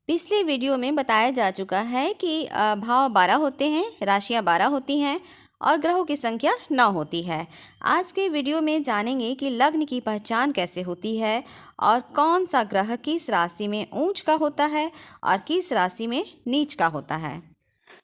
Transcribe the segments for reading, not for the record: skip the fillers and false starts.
पिछले वीडियो में बताया जा चुका है कि भाव 12 होते हैं, राशियां 12 होती हैं और ग्रहों की संख्या 9 होती है। आज के वीडियो में जानेंगे कि लग्न की पहचान कैसे होती है और कौन सा ग्रह किस राशि में ऊंच का होता है और किस राशि में नीच का होता है।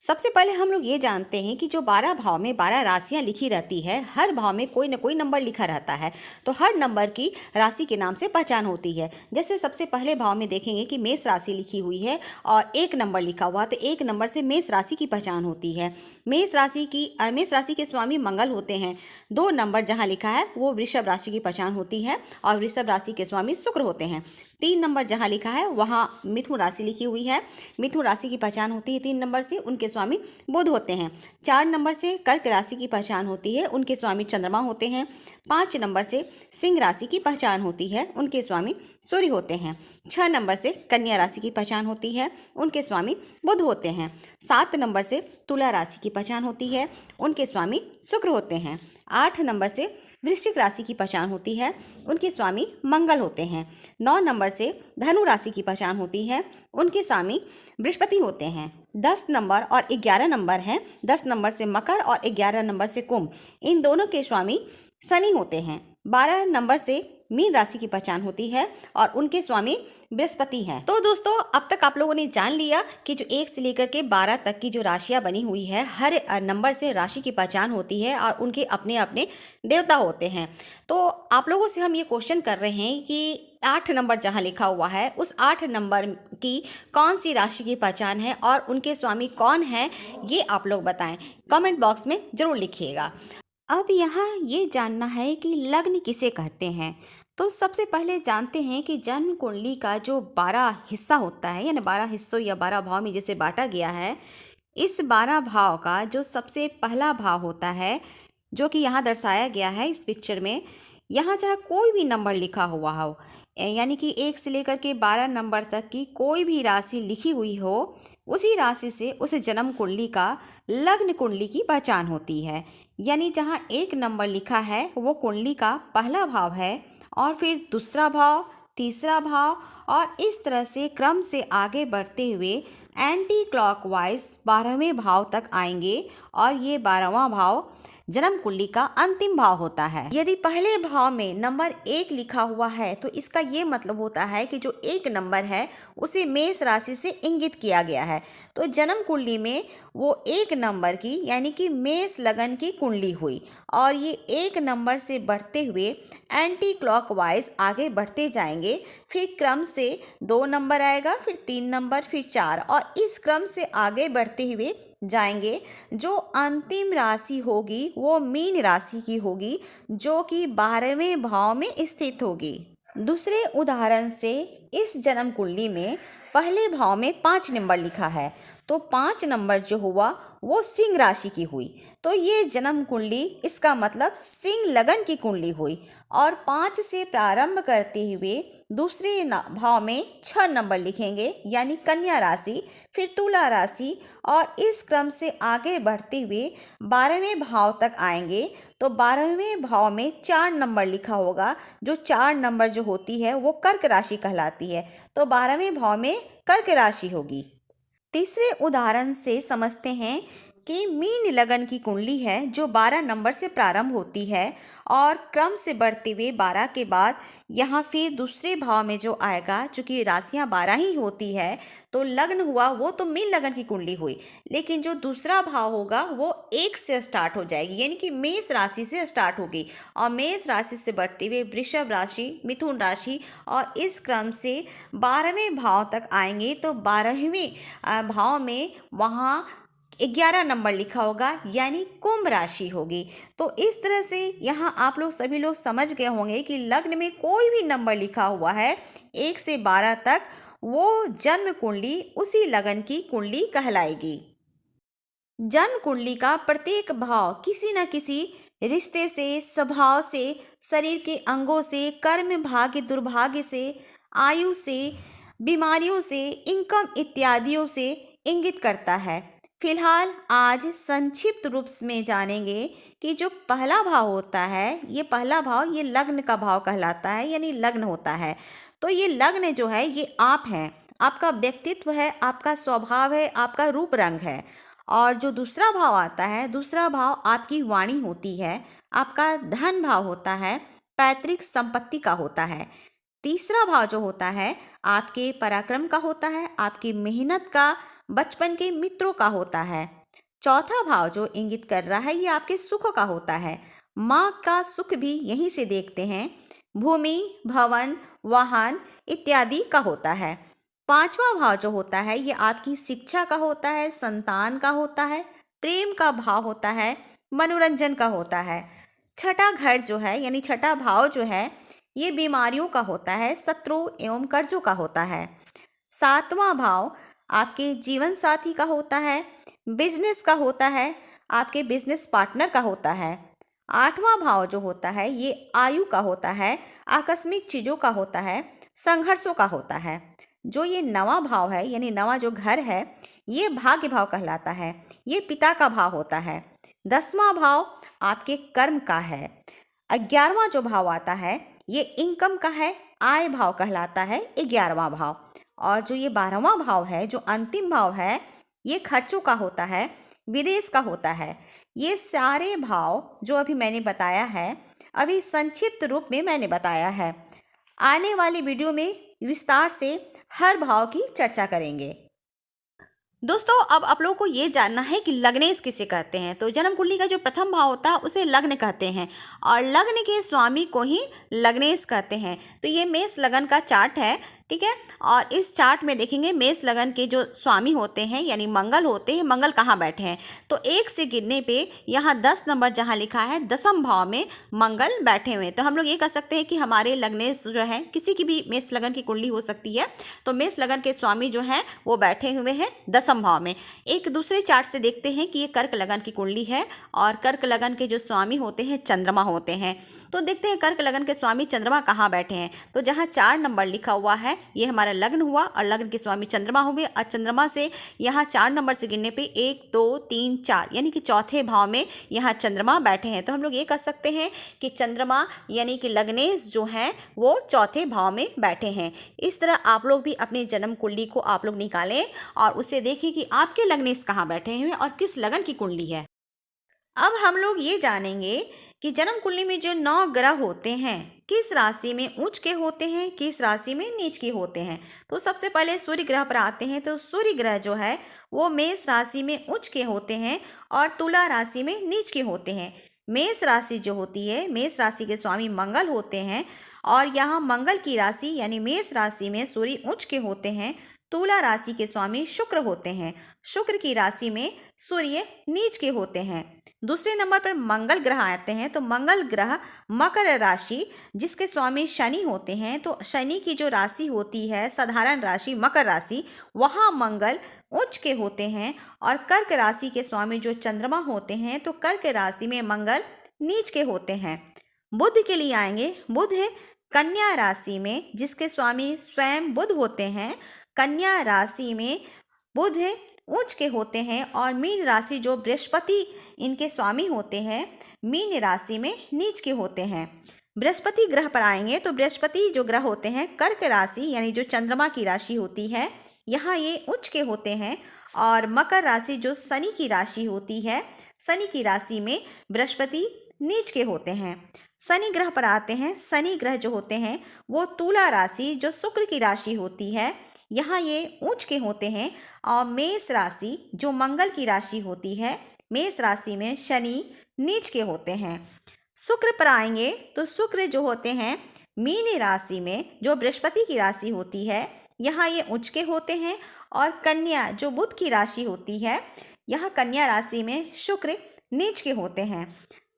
सबसे पहले हम लोग ये जानते हैं कि जो 12 भाव में 12 राशियां लिखी रहती है, हर भाव में कोई ना कोई नंबर लिखा रहता है, तो हर नंबर की राशि के नाम से पहचान होती है। जैसे सबसे पहले भाव में देखेंगे कि मेष राशि लिखी हुई है और एक नंबर लिखा हुआ, तो एक नंबर से मेष राशि की पहचान होती है। मेष राशि के स्वामी मंगल होते हैं। 2 नंबर जहाँ लिखा है वो वृषभ राशि की पहचान होती है और वृषभ राशि के स्वामी शुक्र होते हैं। 3 नंबर जहाँ लिखा है वहाँ मिथुन राशि लिखी हुई है। मिथुन राशि की पहचान होती है 3 नंबर से, उनके स्वामी बुध होते हैं। 4 नंबर से कर्क राशि की पहचान होती है, उनके स्वामी चंद्रमा होते हैं। 5 नंबर से सिंह राशि की पहचान होती है, उनके स्वामी सूर्य होते हैं। 6 नंबर से कन्या राशि की पहचान होती है, उनके स्वामी बुध होते हैं। 7 नंबर से तुला राशि की पहचान होती है, उनके स्वामी शुक्र होते हैं। 8 नंबर से वृश्चिक राशि की पहचान होती है, उनके स्वामी मंगल होते हैं। 9 नंबर से धनु राशि की पहचान होती है, उनके स्वामी बृहस्पति होते हैं। 10 नंबर और 11 नंबर हैं। 10 नंबर से मकर और 11 नंबर से कुंभ, इन दोनों के स्वामी शनि होते हैं। 12 नंबर से मीन राशि की पहचान होती है और उनके स्वामी बृहस्पति हैं। तो दोस्तों, अब तक आप लोगों ने जान लिया कि जो 1 से लेकर के 12 तक की जो राशियां बनी हुई है, हर नंबर से राशि की पहचान होती है और उनके अपने अपने देवता होते हैं। तो आप लोगों से हम ये क्वेश्चन कर रहे हैं कि 8 नंबर जहाँ लिखा हुआ है, उस 8 नंबर की कौन सी राशि की पहचान है और उनके स्वामी कौन है, ये आप लोग बताएं। कमेंट बॉक्स में ज़रूर लिखिएगा। अब यहाँ ये जानना है कि लग्न किसे कहते हैं। तो सबसे पहले जानते हैं कि जन्म कुंडली का जो 12 हिस्सा होता है, यानी 12 हिस्सों या 12 भाव में जिसे बांटा गया है, इस 12 भाव का जो सबसे पहला भाव होता है, जो कि यहाँ दर्शाया गया है इस पिक्चर में, यहाँ चाहे कोई भी नंबर लिखा हुआ हो, यानी कि 1 से लेकर के 12 नंबर तक की कोई भी राशि लिखी हुई हो, उसी राशि से उस जन्म कुंडली का लग्न कुंडली की पहचान होती है। यानी जहाँ 1 नंबर लिखा है वो कुंडली का पहला भाव है और फिर दूसरा भाव, तीसरा भाव और इस तरह से क्रम से आगे बढ़ते हुए एंटी क्लॉकवाइज 12वें भाव तक आएंगे और ये 12वां भाव जन्म कुंडली का अंतिम भाव होता है। यदि पहले भाव में नंबर 1 लिखा हुआ है तो इसका ये मतलब होता है कि जो 1 नंबर है उसे मेष राशि से इंगित किया गया है। तो जन्म कुंडली में वो 1 नंबर की यानी कि मेष लगन की कुंडली हुई और ये 1 नंबर से बढ़ते हुए एंटी क्लॉकवाइज आगे बढ़ते जाएंगे। फिर क्रम से 2 नंबर आएगा, फिर 3 नंबर, फिर 4 और इस क्रम से आगे बढ़ते हुए जाएंगे। जो अंतिम राशि होगी वो मीन राशि की होगी, जो कि 12वें भाव में स्थित होगी। दूसरे उदाहरण से इस जन्म कुंडली में पहले भाव में 5 नंबर लिखा है, तो 5 नंबर जो हुआ वो सिंह राशि की हुई। तो ये जन्म कुंडली, इसका मतलब सिंह लगन की कुंडली हुई। और 5 से प्रारंभ करते हुए दूसरे भाव में 6 नंबर लिखेंगे, यानी कन्या राशि, फिर तुला राशि और इस क्रम से आगे बढ़ते हुए 12वें भाव तक आएंगे। तो 12वें भाव में 4 नंबर लिखा होगा, जो 4 नंबर जो होती है वो कर्क राशि कहलाती है। तो 12वें भाव में कर्क राशि होगी। तीसरे उदाहरण से समझते हैं कि मीन लगन की कुंडली है जो 12 नंबर से प्रारंभ होती है और क्रम से बढ़ते हुए 12 के बाद यहाँ फिर दूसरे भाव में जो आएगा, चूँकि राशियाँ 12 ही होती है तो लग्न हुआ वो तो मीन लगन की कुंडली हुई, लेकिन जो दूसरा भाव होगा वो 1 से स्टार्ट हो जाएगी, यानी कि मेष राशि से स्टार्ट होगी और मेष राशि से बढ़ते हुए वृषभ राशि, मिथुन राशि और इस क्रम से 12वें भाव तक आएंगे। तो 12वें भाव में वहाँ 11 नंबर लिखा होगा, यानी कुंभ राशि होगी। तो इस तरह से यहाँ आप लोग सभी लोग समझ गए होंगे कि लग्न में कोई भी नंबर लिखा हुआ है 1 से 12 तक, वो जन्म कुंडली उसी लगन की कुंडली कहलाएगी। जन्म कुंडली का प्रत्येक भाव किसी न किसी रिश्ते से, स्वभाव से, शरीर के अंगों से, कर्म भाग्य दुर्भाग्य से, आयु से, बीमारियों से, इनकम इत्यादियों से इंगित करता है। फिलहाल आज संक्षिप्त रूप में जानेंगे कि जो पहला भाव होता है, ये पहला भाव ये लग्न का भाव कहलाता है, यानी लग्न होता है। तो ये लग्न जो है ये आप हैं। आपका व्यक्तित्व है, आपका स्वभाव है, आपका रूप रंग है। और जो दूसरा भाव आता है, दूसरा भाव आपकी वाणी होती है, आपका धन भाव होता है, पैतृक संपत्ति का होता है। तीसरा भाव जो होता है आपके पराक्रम का होता है, आपकी मेहनत का, बचपन के मित्रों का होता है। चौथा भाव जो इंगित कर रहा है ये आपके सुख का होता है, माँ का सुख भी यहीं से देखते हैं। भूमि, भवन, वाहन इत्यादि का होता है। पांचवा भाव जो होता है ये आपकी शिक्षा का होता है, संतान का होता है, प्रेम का भाव होता है, मनोरंजन का होता है। छठा घर जो है यानी छठा भाव जो है ये बीमारियों का होता है, शत्रु एवं कर्जों का होता है। सातवां भाव आपके जीवन साथी का होता है, बिजनेस का होता है, आपके बिजनेस पार्टनर का होता है। आठवां भाव जो होता है ये आयु का होता है, आकस्मिक चीज़ों का होता है, संघर्षों का होता है। जो ये नवा भाव है यानी नवा जो घर है ये भाग्य भाव कहलाता है, ये पिता का भाव होता है। 10वां भाव आपके कर्म का है। 11वां जो भाव आता है ये इनकम का है, आय भाव कहलाता है 11वां भाव। और जो ये 12वां भाव है जो अंतिम भाव है ये खर्चों का होता है, विदेश का होता है। ये सारे भाव जो अभी मैंने बताया है अभी संक्षिप्त रूप में मैंने बताया है। आने वाली वीडियो में विस्तार से हर भाव की चर्चा करेंगे। दोस्तों अब आप लोगों को ये जानना है कि लग्नेश किसे कहते हैं। तो जन्म कुंडली का जो प्रथम भाव होता है उसे लग्न कहते हैं और लग्न के स्वामी को ही लग्नेश कहते हैं। तो ये मेष लगन का चार्ट है, ठीक है। और इस चार्ट में देखेंगे मेष लगन के जो स्वामी होते हैं यानी मंगल होते हैं, मंगल कहाँ बैठे हैं। तो 1 से गिनने पे यहाँ 10 नंबर जहाँ लिखा है 10वें भाव में मंगल बैठे हुए हैं। तो हम लोग ये कह सकते हैं कि हमारे लग्नेश जो है किसी की भी मेष लगन की कुंडली हो सकती है। तो मेष लगन के स्वामी जो हैं वो बैठे हुए हैं 10वें भाव में। एक दूसरे चार्ट से देखते हैं कि ये कर्क लगन की कुंडली है और कर्क लगन के जो स्वामी होते हैं चंद्रमा होते हैं। तो देखते हैं कर्क लगन के स्वामी चंद्रमा कहाँ बैठे हैं। तो जहाँ 4 नंबर लिखा हुआ है ये हमारा लग्न हुआ और लग्न के स्वामी चंद्रमा हुए और चंद्रमा से यहाँ 4 नंबर से गिनने पे 1 2 3 4 यानी कि चौथे भाव में यहाँ चंद्रमा बैठे हैं। तो हम लोग ये कह सकते हैं कि चंद्रमा यानी कि लग्नेश जो हैं वो चौथे भाव में बैठे हैं। इस तरह आप लोग भी अपनी जन्म कुंडली को आप लोग निकालें और उससे देखिए कि आपके लग्नेश कहाँ बैठे हुए और किस लगन की कुंडली है। अब हम लोग ये जानेंगे कि जन्म कुंडली में जो 9 ग्रह होते हैं किस राशि में उच्च के होते हैं, किस राशि में नीच के होते हैं। तो सबसे पहले सूर्य ग्रह पर आते हैं। तो सूर्य ग्रह जो है वो मेष राशि में उच्च के होते हैं और तुला राशि में नीच के होते हैं। मेष राशि जो होती है, मेष राशि के स्वामी मंगल होते हैं और यहाँ मंगल की राशि यानी मेष राशि में सूर्य उच्च के होते हैं। तुला राशि के स्वामी शुक्र होते हैं, शुक्र की राशि में सूर्य नीच के होते हैं। दूसरे नंबर पर मंगल ग्रह आते हैं। तो मंगल ग्रह मकर राशि जिसके स्वामी शनि होते हैं। तो शनि की जो राशि होती है साधारण राशि मकर राशि, वहाँ मंगल उच्च के होते हैं। और कर्क राशि के स्वामी जो चंद्रमा होते हैं तो कर्क राशि में मंगल नीच के होते हैं। बुध के लिए आएंगे। बुध है कन्या राशि में जिसके स्वामी स्वयं बुध होते हैं। कन्या राशि में बुध उच्च के होते हैं और मीन राशि जो बृहस्पति इनके स्वामी होते हैं मीन राशि में नीच के होते हैं। बृहस्पति ग्रह पर आएंगे। तो बृहस्पति जो ग्रह होते हैं कर्क राशि यानी जो चंद्रमा की राशि होती है यहाँ ये उच्च के होते हैं। और मकर राशि जो शनि की राशि होती है, शनि की राशि में बृहस्पति नीच के होते हैं। शनि ग्रह पर आते हैं। शनि ग्रह जो होते हैं वो तुला राशि जो शुक्र की राशि होती है यहाँ ये उच्च के होते हैं। और मेष राशि जो मंगल की राशि होती है, मेष राशि में शनि नीच के होते हैं। शुक्र पर आएंगे। तो शुक्र जो होते हैं मीन राशि में जो बृहस्पति की राशि होती है यहाँ ये उच्च के होते हैं। और कन्या जो बुध की राशि होती है यहाँ कन्या राशि में शुक्र नीच के होते हैं।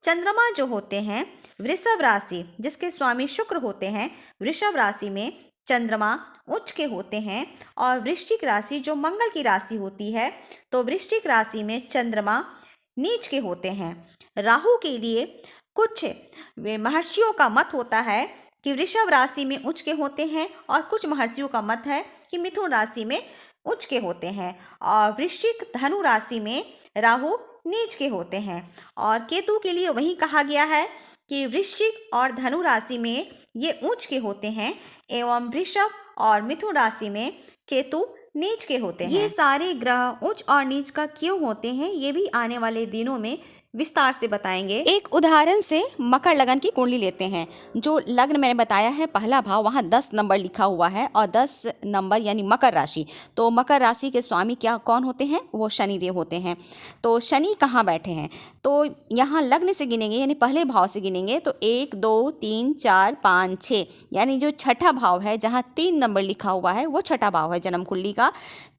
चंद्रमा जो होते हैं वृषभ राशि जिसके स्वामी शुक्र होते हैं, वृषभ राशि में चंद्रमा उच्च के होते हैं। और वृश्चिक राशि जो मंगल की राशि होती है तो वृश्चिक राशि में चंद्रमा नीच के होते हैं। राहु के लिए कुछ महर्षियों का मत होता है कि वृषभ राशि में उच्च के होते हैं और कुछ महर्षियों का मत है कि मिथुन राशि में उच्च के होते हैं। और वृश्चिक धनु राशि में राहु नीच के होते हैं। और केतु के लिए वही कहा गया है कि वृश्चिक और धनु राशि में ये उच्च के होते हैं एवं वृषभ और मिथुन राशि में केतु नीच के होते हैं। ये सारे ग्रह उच्च और नीच का क्यों होते हैं ये भी आने वाले दिनों में विस्तार से बताएंगे। एक उदाहरण से मकर लगन की कुंडली लेते हैं। जो लग्न मैंने बताया है पहला भाव, वहाँ 10 नंबर लिखा हुआ है और 10 नंबर यानी मकर राशि। तो मकर राशि के स्वामी क्या कौन होते हैं? वो शनिदेव होते हैं। तो शनि कहाँ बैठे हैं? तो यहाँ लग्न से गिनेंगे यानी पहले भाव से गिनेंगे तो 1 2 3 4 5 6 यानी जो छठा भाव है जहाँ 3 नंबर लिखा हुआ है वो छठा भाव है जन्म कुंडली का।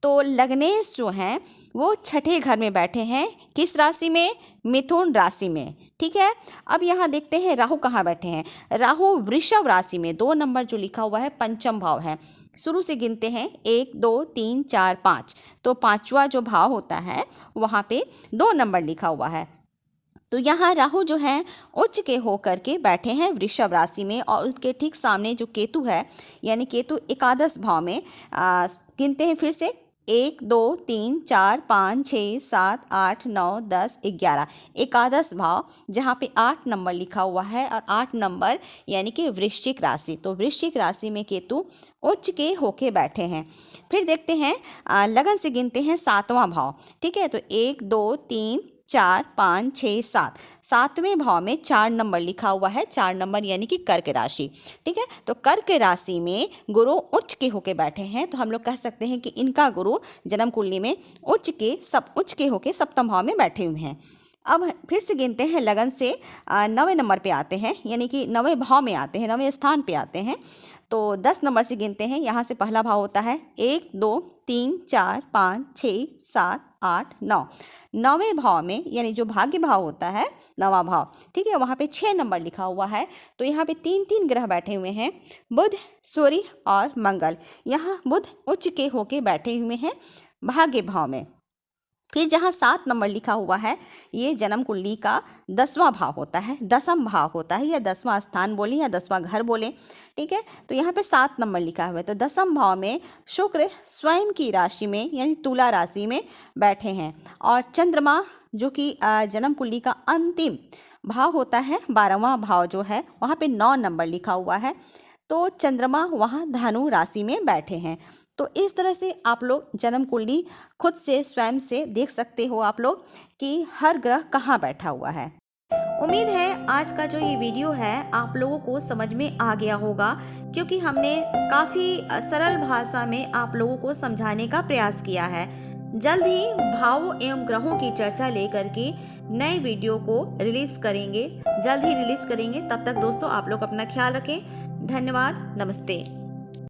तो लग्नेश जो हैं वो छठे घर में बैठे हैं। किस राशि में? मिथुन राशि में। ठीक है। अब यहाँ देखते हैं राहु कहाँ बैठे हैं। राहु वृषभ राशि में, 2 नंबर जो लिखा हुआ है पंचम भाव है। शुरू से गिनते हैं 1 2 3 4 5। तो पांचवा जो भाव होता है वहाँ पे 2 नंबर लिखा हुआ है। तो यहाँ राहु जो है उच्च के होकर के बैठे हैं वृषभ राशि में और उसके ठीक सामने जो केतु है यानी केतु एकादश भाव में। गिनते हैं फिर से 1 2 3 4 5 6 7 8 9 10 11 एकादश भाव जहाँ पे 8 नंबर लिखा हुआ है और 8 नंबर यानी कि वृश्चिक राशि। तो वृश्चिक राशि में केतु उच्च के होके बैठे हैं। फिर देखते हैं लगन से गिनते हैं 7वां भाव। ठीक है। तो 1 2 3 4 5 6 7 7वें भाव में 4 नंबर लिखा हुआ है। 4 नंबर यानी कि कर्क राशि। ठीक है। तो कर्क राशि में गुरु उच्च के होके बैठे हैं। तो हम लोग कह सकते हैं कि इनका गुरु जन्म कुंडली में उच्च के होके सप्तम भाव में बैठे हुए हैं। अब फिर से गिनते हैं लगन से 9वें नंबर पे आते हैं यानी कि 9वें भाव में आते हैं, 9वें स्थान पे आते हैं। तो 10 नंबर से गिनते हैं। यहाँ से पहला भाव होता है 1 2 3 4 5 6 7 8 9। 9वें भाव में यानी जो भाग्य भाव होता है 9वां भाव। ठीक है। वहाँ पे 6 नंबर लिखा हुआ है। तो यहाँ पे 3 ग्रह बैठे हुए हैं, बुध सूर्य और मंगल। यहाँ बुध उच्च के होके बैठे हुए हैं भाग्य भाव में। फिर जहाँ 7 नंबर लिखा हुआ है ये जन्म कुंडली का 10वां भाव होता है, 10म भाव होता है या 10वां स्थान बोलें या 10वां घर बोलें। ठीक है। तो यहाँ पे 7 नंबर लिखा हुआ है। तो 10म भाव में शुक्र स्वयं की राशि में यानी तुला राशि में बैठे हैं और चंद्रमा जो कि जन्म कुंडली का अंतिम भाव होता है 12वां भाव जो है वहाँ पे 9 नंबर लिखा हुआ है। तो चंद्रमा वहाँ धनु राशि में बैठे हैं। तो इस तरह से आप लोग जन्म कुंडली खुद से स्वयं से देख सकते हो आप लोग कि हर ग्रह कहाँ बैठा हुआ है। उम्मीद है आज का जो ये वीडियो है आप लोगों को समझ में आ गया होगा क्योंकि हमने काफ़ी सरल भाषा में आप लोगों को समझाने का प्रयास किया है। जल्द ही भावों एवं ग्रहों की चर्चा लेकर के नए वीडियो को रिलीज करेंगे, जल्द ही रिलीज करेंगे। तब तक दोस्तों आप लोग अपना ख्याल रखें। धन्यवाद। नमस्ते।